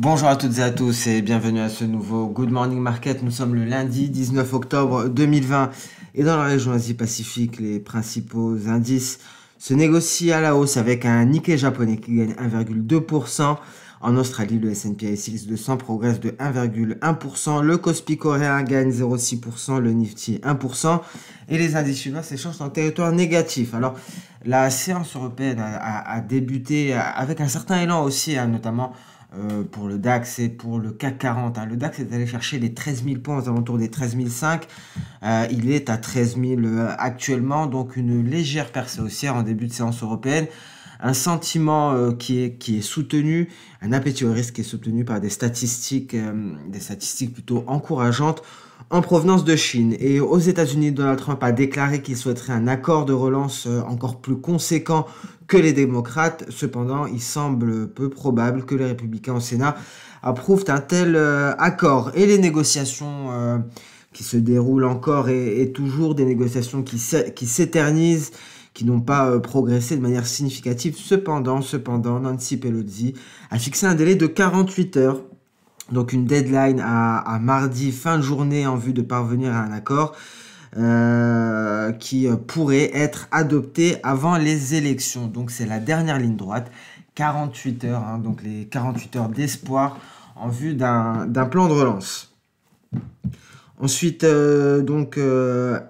Bonjour à toutes et à tous et bienvenue à ce nouveau Good Morning Market. Nous sommes le lundi 19 octobre 2020 et dans la région Asie-Pacifique, les principaux indices se négocient à la hausse avec un Nikkei japonais qui gagne 1,2%. En Australie, le S&P ASX 200 progresse de 1,1%. Le Kospi coréen gagne 0,6%, le Nifty 1%. Et les indices chinois s'échangent en territoire négatif. Alors, la séance européenne a débuté avec un certain élan aussi, notamment pour le DAX et pour le CAC 40. Le DAX est allé chercher les 13 000 points aux alentours des 13 500. Il est à 13 000 actuellement, donc une légère percée haussière en début de séance européenne. Un sentiment qui est soutenu, un appétit au risque qui est soutenu par des statistiques plutôt encourageantes en provenance de Chine. Et aux États-Unis, Donald Trump a déclaré qu'il souhaiterait un accord de relance encore plus conséquent que les démocrates. Cependant, il semble peu probable que les républicains au Sénat approuvent un tel accord. Et les négociations qui se déroulent encore et toujours des négociations qui s'éternisent, qui n'ont pas progressé de manière significative. Cependant, Nancy Pelosi a fixé un délai de 48 heures, donc une deadline à mardi fin de journée en vue de parvenir à un accord qui pourrait être adopté avant les élections. Donc c'est la dernière ligne droite, 48 heures, donc les 48 heures d'espoir en vue d'un plan de relance. Ensuite,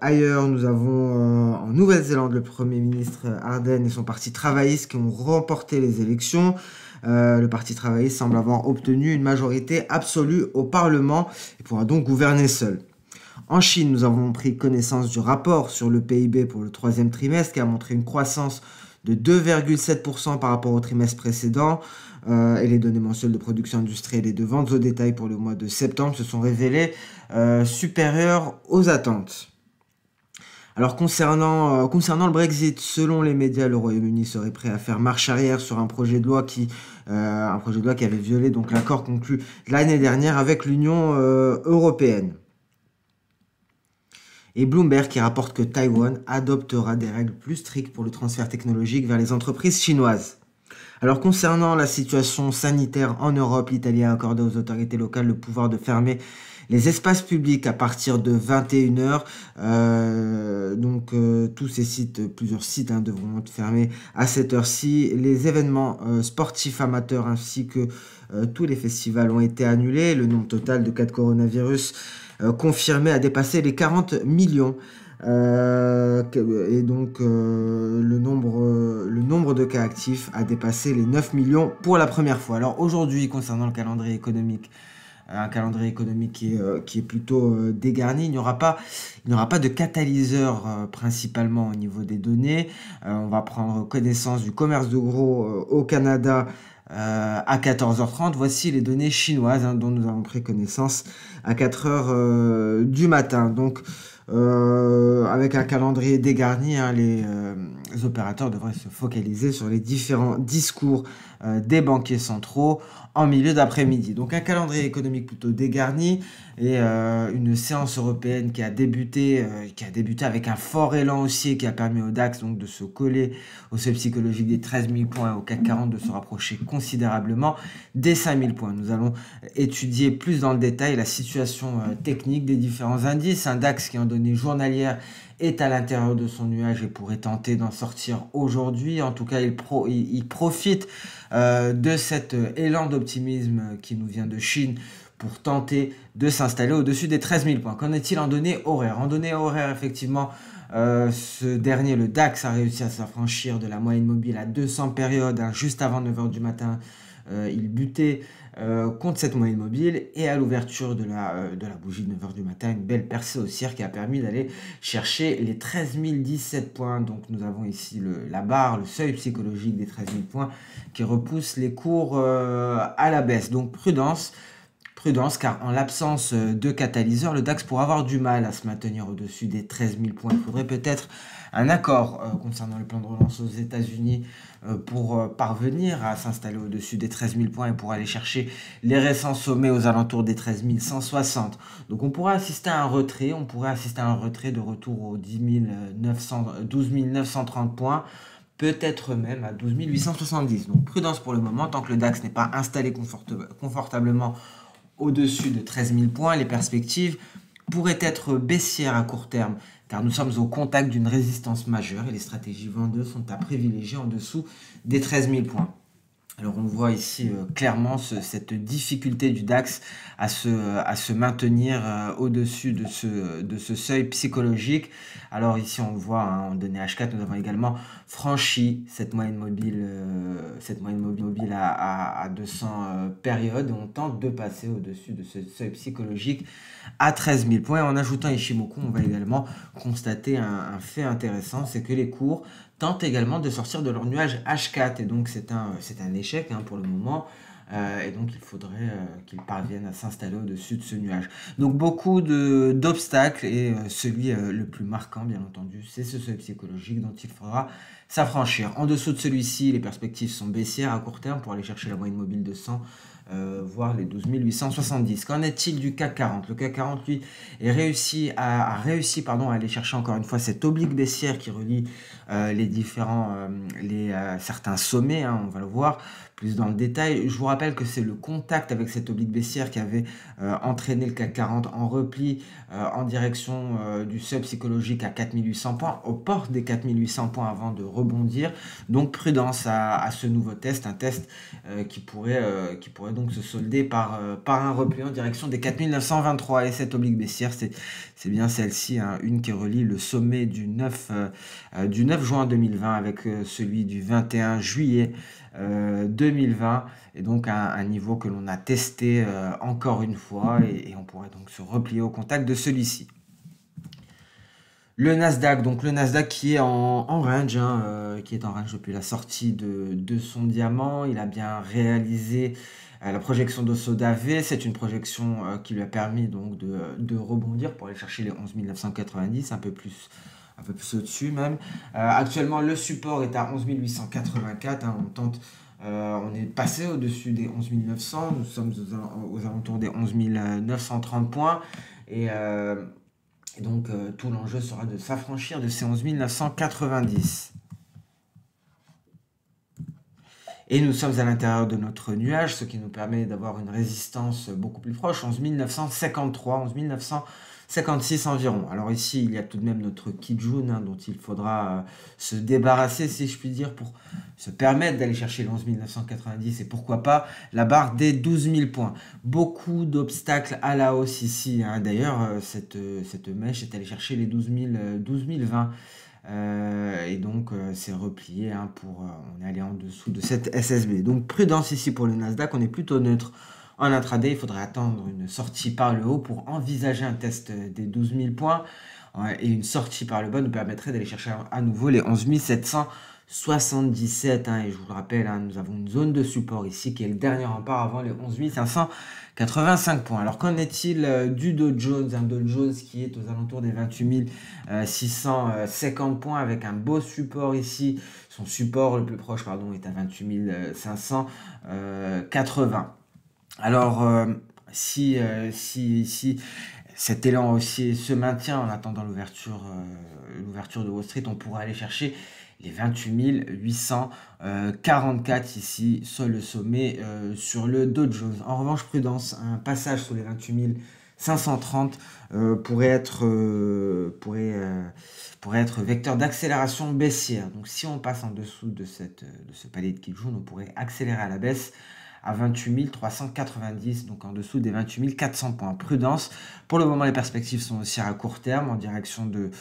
ailleurs, nous avons en Nouvelle-Zélande le Premier ministre Ardern et son parti travailliste qui ont remporté les élections. Le parti travailliste semble avoir obtenu une majorité absolue au Parlement et pourra donc gouverner seul. En Chine, nous avons pris connaissance du rapport sur le PIB pour le troisième trimestre qui a montré une croissance de 2,7% par rapport au trimestre précédent. Et les données mensuelles de production industrielle et de ventes au détail pour le mois de septembre se sont révélées supérieures aux attentes. Alors concernant le Brexit, selon les médias, le Royaume-Uni serait prêt à faire marche arrière sur un projet de loi qui avait violé donc l'accord conclu l'année dernière avec l'Union européenne. Et Bloomberg qui rapporte que Taïwan adoptera des règles plus strictes pour le transfert technologique vers les entreprises chinoises. Alors concernant la situation sanitaire en Europe, l'Italie a accordé aux autorités locales le pouvoir de fermer les espaces publics à partir de 21 h. Tous ces sites, plusieurs sites devront être fermés à cette heure-ci. Les événements sportifs amateurs ainsi que tous les festivals ont été annulés. Le nombre total de cas de coronavirus confirmé a dépassé les 40 millions. Le nombre de cas actifs a dépassé les 9 millions pour la première fois. Alors aujourd'hui, concernant le calendrier économique, un calendrier économique qui est plutôt dégarni. Il n'y aura pas de catalyseur principalement au niveau des données. On va prendre connaissance du commerce de gros au Canada à 14h30. Voici les données chinoises dont nous avons pris connaissance à 4h du matin. Donc, avec un calendrier dégarni, les opérateurs devraient se focaliser sur les différents discours des banquiers centraux en milieu d'après-midi. Donc un calendrier économique plutôt dégarni et une séance européenne qui a débuté avec un fort élan haussier qui a permis au DAX donc de se coller au seuil psychologique des 13 000 points et au CAC 40 de se rapprocher considérablement des 5 000 points. Nous allons étudier plus dans le détail la situation technique des différents indices. Un DAX qui en données journalières est à l'intérieur de son nuage et pourrait tenter d'en sortir aujourd'hui. En tout cas, il profite de cet élan d'optimisme qui nous vient de Chine pour tenter de s'installer au-dessus des 13 000 points. Qu'en est-il en données horaires? En données horaires, effectivement, ce dernier, le DAX, a réussi à s'affranchir de la moyenne mobile à 200 périodes, juste avant 9h du matin. Il butait contre cette moyenne mobile et à l'ouverture de la bougie de 9h du matin, une belle percée haussière qui a permis d'aller chercher les 13 017 points. Donc nous avons ici la barre, le seuil psychologique des 13 000 points qui repousse les cours à la baisse. Donc prudence car en l'absence de catalyseur, le DAX pourra avoir du mal à se maintenir au-dessus des 13 000 points. Il faudrait peut-être un accord concernant le plan de relance aux États-Unis pour parvenir à s'installer au-dessus des 13 000 points et pour aller chercher les récents sommets aux alentours des 13 160. Donc on pourrait assister à un retrait, de retour aux 12 930 points peut-être même à 12 870. Donc prudence pour le moment, tant que le DAX n'est pas installé confortablement au-dessus de 13 000 points, les perspectives pourraient être baissières à court terme, car nous sommes au contact d'une résistance majeure et les stratégies vendeuses sont à privilégier en dessous des 13 000 points. Alors on voit ici clairement cette difficulté du DAX à se maintenir au-dessus de ce seuil psychologique. Alors ici on voit, en données H4, nous avons également franchi cette moyenne mobile à 200 périodes. Et on tente de passer au-dessus de ce seuil psychologique à 13 000 points. En ajoutant Ishimoku, on va également constater un fait intéressant, c'est que les cours tentent également de sortir de leur nuage H4 et donc c'est un échec pour le moment et donc il faudrait qu'ils parviennent à s'installer au-dessus de ce nuage. Donc beaucoup d'obstacles et celui le plus marquant bien entendu c'est ce seuil psychologique dont il faudra s'affranchir. En dessous de celui-ci les perspectives sont baissières à court terme pour aller chercher la moyenne mobile de 100 voire les 12 870. Qu'en est-il du CAC 40? Le CAC 40 lui a réussi à aller chercher encore une fois cette oblique baissière qui relie certains sommets, on va le voir plus dans le détail. Je vous rappelle que c'est le contact avec cette oblique baissière qui avait entraîné le CAC 40 en repli en direction du seuil psychologique à 4800 points, aux portes des 4800 points avant de rebondir. Donc prudence à ce nouveau test, un test qui pourrait donc se solder par un repli en direction des 4923. Et cette oblique baissière, c'est bien celle-ci, une qui relie le sommet du 9 juin 2020 avec celui du 21 juillet 2020 et donc un niveau que l'on a testé encore une fois et on pourrait donc se replier au contact de celui-ci. Le Nasdaq, donc le Nasdaq qui est en range, depuis la sortie de son diamant. Il a bien réalisé la projection d'Ossoda V. C'est une projection qui lui a permis donc de rebondir pour aller chercher les 11 990, un peu plus au-dessus même. Actuellement, le support est à 11 884. On est passé au-dessus des 11 900. Nous sommes aux alentours des 11 930 points. Et donc, tout l'enjeu sera de s'affranchir de ces 11 990. Et nous sommes à l'intérieur de notre nuage, ce qui nous permet d'avoir une résistance beaucoup plus proche, 11 953, 11 956 environ. Alors ici, il y a tout de même notre Kijun dont il faudra se débarrasser, si je puis dire, pour se permettre d'aller chercher les 11 990 et pourquoi pas la barre des 12 000 points. Beaucoup d'obstacles à la hausse ici. D'ailleurs, cette mèche est allée chercher les 12 020. Et donc c'est replié on est allé en dessous de cette SSB. Donc prudence ici pour le Nasdaq, on est plutôt neutre en intraday. Il faudrait attendre une sortie par le haut pour envisager un test des 12 000 points et une sortie par le bas nous permettrait d'aller chercher à nouveau les 11 777 et je vous le rappelle, nous avons une zone de support ici qui est le dernier rempart avant les 11 585 points. Alors qu'en est-il du Dow Jones? Un Dow Jones qui est aux alentours des 28 650 points avec un beau support ici. Son support le plus proche est à 28 580. Alors si cet élan haussier se maintient en attendant l'ouverture de Wall Street, on pourra aller chercher les 28 844 ici sur le sommet sur le Dow Jones. En revanche, prudence, un passage sous les 28 530 pourrait être vecteur d'accélération baissière. Donc si on passe en dessous de ce palier de Kijun, on pourrait accélérer à la baisse à 28 390, donc en dessous des 28 400 points. Prudence, pour le moment les perspectives sont aussi à court terme en direction de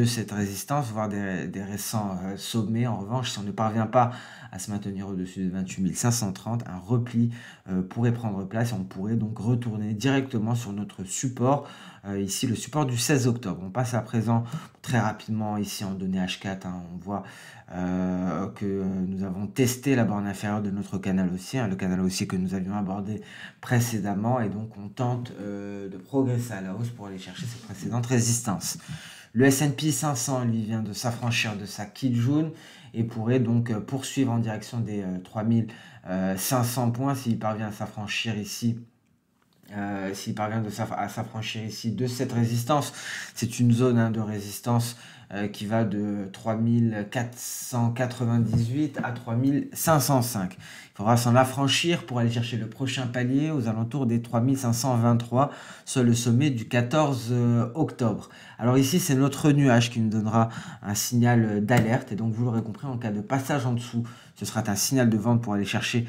cette résistance, voire des récents sommets. En revanche, si on ne parvient pas à se maintenir au-dessus de 28 530, un repli pourrait prendre place et on pourrait donc retourner directement sur notre support, ici le support du 16 octobre. On passe à présent très rapidement ici en données H4, on voit que nous avons testé la borne inférieure de notre canal haussier, le canal haussier que nous avions abordé précédemment, et donc on tente de progresser à la hausse pour aller chercher ses précédentes résistances. Le S&P 500 lui vient de s'affranchir de sa Kijun et pourrait donc poursuivre en direction des 3500 points s'il parvient à s'affranchir ici s'il parvient à s'affranchir ici de cette résistance, c'est une zone de résistance qui va de 3498 à 3505. Il faudra s'en affranchir pour aller chercher le prochain palier aux alentours des 3523 sur le sommet du 14 octobre. Alors ici, c'est notre nuage qui nous donnera un signal d'alerte. Et donc, vous l'aurez compris, en cas de passage en dessous, ce sera un signal de vente pour aller chercher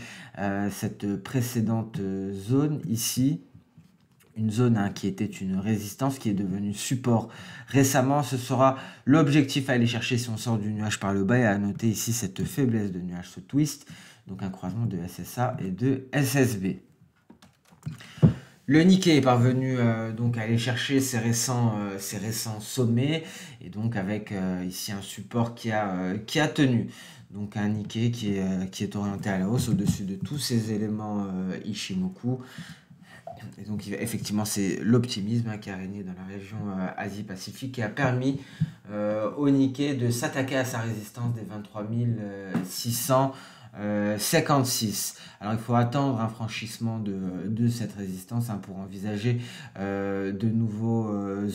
cette précédente zone ici. Une zone qui était une résistance, qui est devenue support récemment. Ce sera l'objectif à aller chercher si on sort du nuage par le bas, et à noter ici cette faiblesse de nuage, ce twist, donc un croisement de SSA et de SSB. Le Nikkei est parvenu donc à aller chercher ses récents sommets, et donc avec ici un support qui a tenu. Donc un Nikkei qui est orienté à la hausse au-dessus de tous ces éléments Ichimoku. Et donc effectivement, c'est l'optimisme qui a régné dans la région Asie-Pacifique, qui a permis au Nikkei de s'attaquer à sa résistance des 23 656. Alors il faut attendre un franchissement de cette résistance pour envisager de nouveaux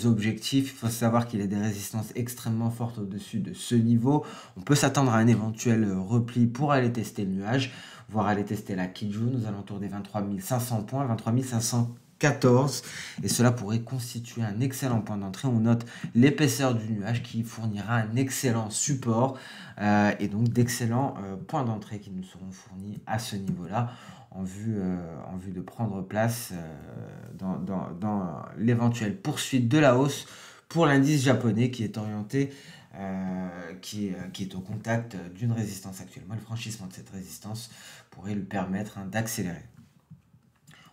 objectifs. Il faut savoir qu'il y a des résistances extrêmement fortes au-dessus de ce niveau. On peut s'attendre à un éventuel repli pour aller tester le nuage, voire aller tester la Kijun aux alentours des 23 500 points, 23 514, et cela pourrait constituer un excellent point d'entrée. On note l'épaisseur du nuage qui fournira un excellent support et donc d'excellents points d'entrée qui nous seront fournis à ce niveau-là en vue de prendre place dans l'éventuelle poursuite de la hausse pour l'indice japonais qui est orienté qui est au contact d'une résistance actuellement. Le franchissement de cette résistance pourrait lui permettre d'accélérer.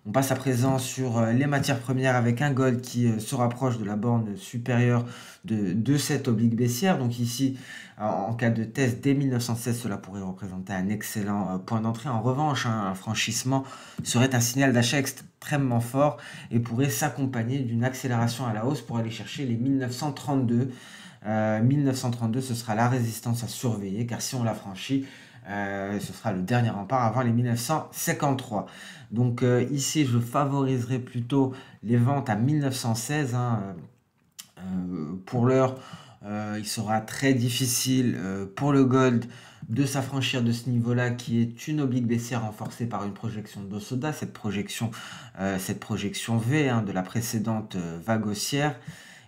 On passe à présent sur les matières premières avec un gold qui se rapproche de la borne supérieure de cette oblique baissière. Donc ici, en cas de test dès 1916, cela pourrait représenter un excellent point d'entrée. En revanche, un franchissement serait un signal d'achat extrêmement fort et pourrait s'accompagner d'une accélération à la hausse pour aller chercher les 1932. 1932, ce sera la résistance à surveiller, car si on la franchit, ce sera le dernier rempart avant les 1953. Donc ici, je favoriserai plutôt les ventes à 1916. Pour l'heure, il sera très difficile pour le gold de s'affranchir de ce niveau-là, qui est une oblique baissière renforcée par une projection d'Osoda, cette projection V de la précédente vague haussière.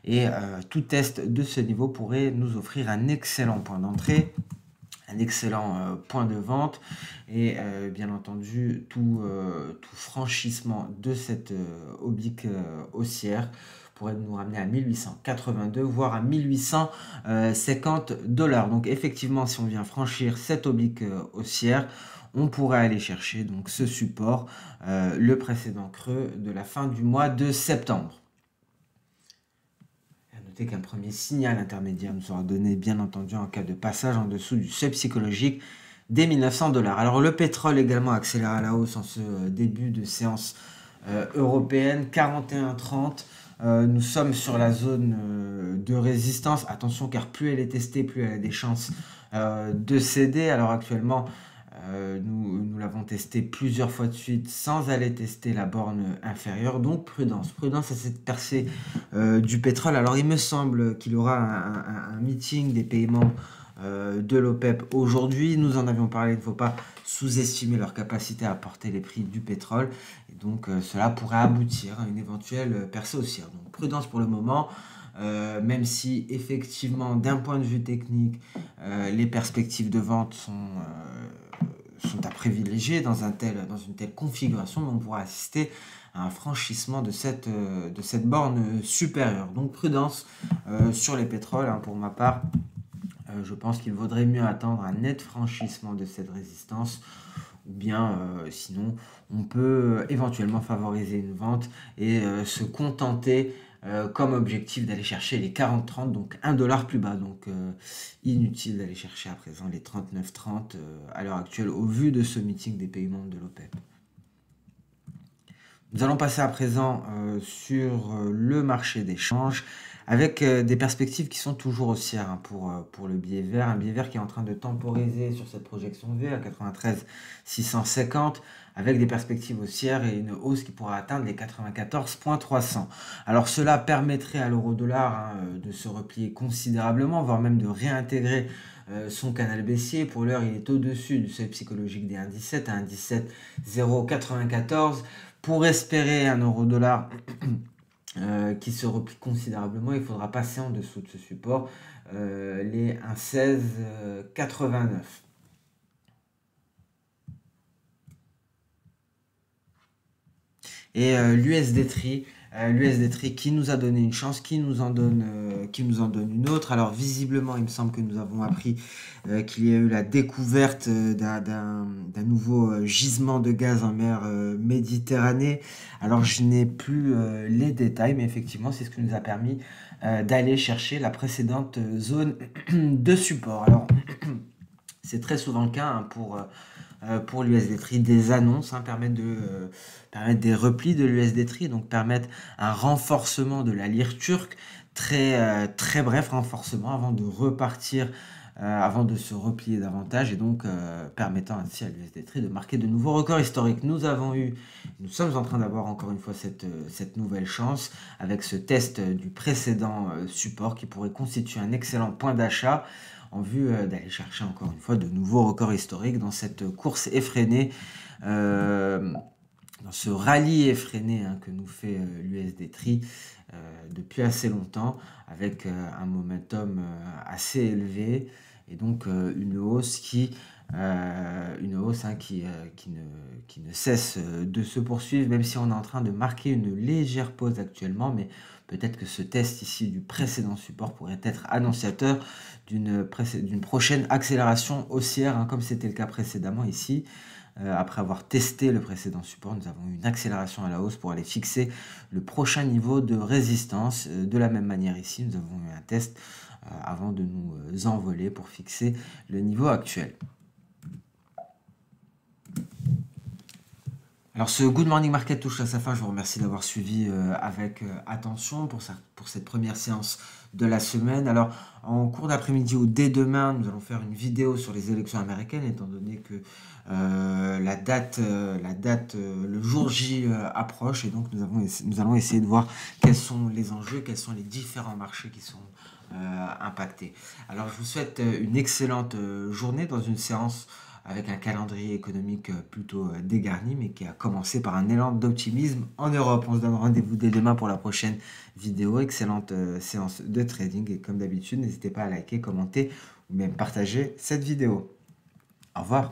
Et tout test de ce niveau pourrait nous offrir un excellent point d'entrée, un excellent point de vente, et bien entendu tout franchissement de cette oblique haussière pourrait nous ramener à 1882 voire à 1850 $. Donc effectivement, si on vient franchir cette oblique haussière, on pourrait aller chercher donc ce support, le précédent creux de la fin du mois de septembre. Qu'un premier signal intermédiaire nous sera donné bien entendu en cas de passage en dessous du seuil psychologique des 1900 $. Alors le pétrole également accélère à la hausse en ce début de séance européenne, 41,30. Nous sommes sur la zone de résistance. Attention, car plus elle est testée, plus elle a des chances de céder. Alors actuellement, nous l'avons testé plusieurs fois de suite sans aller tester la borne inférieure. Donc prudence à cette percée du pétrole. Alors il me semble qu'il y aura un meeting des pays membres de l'OPEP aujourd'hui. Nous en avions parlé, il ne faut pas sous-estimer leur capacité à porter les prix du pétrole. Et donc cela pourrait aboutir à une éventuelle percée haussière. Donc prudence pour le moment. Même si effectivement d'un point de vue technique les perspectives de vente sont à privilégier dans une telle configuration, mais on pourra assister à un franchissement de cette borne supérieure. Donc prudence sur les pétroles. Pour ma part, je pense qu'il vaudrait mieux attendre un net franchissement de cette résistance, ou bien sinon on peut éventuellement favoriser une vente et se contenter comme objectif d'aller chercher les 40,30, donc $1 plus bas. Donc inutile d'aller chercher à présent les 39,30 à l'heure actuelle au vu de ce meeting des pays membres de l'OPEP. Nous allons passer à présent sur le marché des changes avec des perspectives qui sont toujours haussières hein, pour le billet vert. Un billet vert qui est en train de temporiser sur cette projection V à 93 650 avec des perspectives haussières et une hausse qui pourra atteindre les 94,300. Alors cela permettrait à l'euro-dollar hein, de se replier considérablement, voire même de réintégrer son canal baissier. Pour l'heure, il est au-dessus du seuil psychologique des 1,17 à 1,17,094. Pour espérer un euro-dollar qui se replie considérablement, il faudra passer en dessous de ce support, les 1,1689. Et l'USD Tri, qui nous a donné une chance, qui nous en donne une autre. Alors visiblement, il me semble que nous avons appris qu'il y a eu la découverte d'un nouveau gisement de gaz en mer Méditerranée. Alors je n'ai plus les détails, mais effectivement, c'est ce qui nous a permis d'aller chercher la précédente zone de support. Alors c'est très souvent le cas hein, pour l'USD Tri. Des annonces hein, permettent des replis de l'USD Tri, donc permettent un renforcement de la lire turque, très bref renforcement avant de repartir, avant de se replier davantage et donc permettant ainsi à l'USD Tri de marquer de nouveaux records historiques. Nous sommes en train d'avoir encore une fois cette nouvelle chance avec ce test du précédent support qui pourrait constituer un excellent point d'achat en vue d'aller chercher encore une fois de nouveaux records historiques dans cette course effrénée, dans ce rallye effréné hein, que nous fait l'USD Tri depuis assez longtemps, avec un momentum assez élevé et donc une hausse hein, qui ne cesse de se poursuivre, même si on est en train de marquer une légère pause actuellement, mais peut-être que ce test ici du précédent support pourrait être annonciateur d'une prochaine accélération haussière, hein, comme c'était le cas précédemment ici. Après avoir testé le précédent support, nous avons eu une accélération à la hausse pour aller fixer le prochain niveau de résistance. De la même manière ici, nous avons eu un test avant de nous envoler pour fixer le niveau actuel. Alors ce Good Morning Market touche à sa fin, je vous remercie d'avoir suivi avec attention pour cette première séance de la semaine. Alors en cours d'après-midi ou dès demain, nous allons faire une vidéo sur les élections américaines, étant donné que la date, le jour J approche, et donc nous allons essayer de voir quels sont les enjeux, quels sont les différents marchés qui sont impactés. Alors je vous souhaite une excellente journée dans une séance avec un calendrier économique plutôt dégarni, mais qui a commencé par un élan d'optimisme en Europe. On se donne rendez-vous dès demain pour la prochaine vidéo. Excellente séance de trading, et comme d'habitude, n'hésitez pas à liker, commenter ou même partager cette vidéo. Au revoir.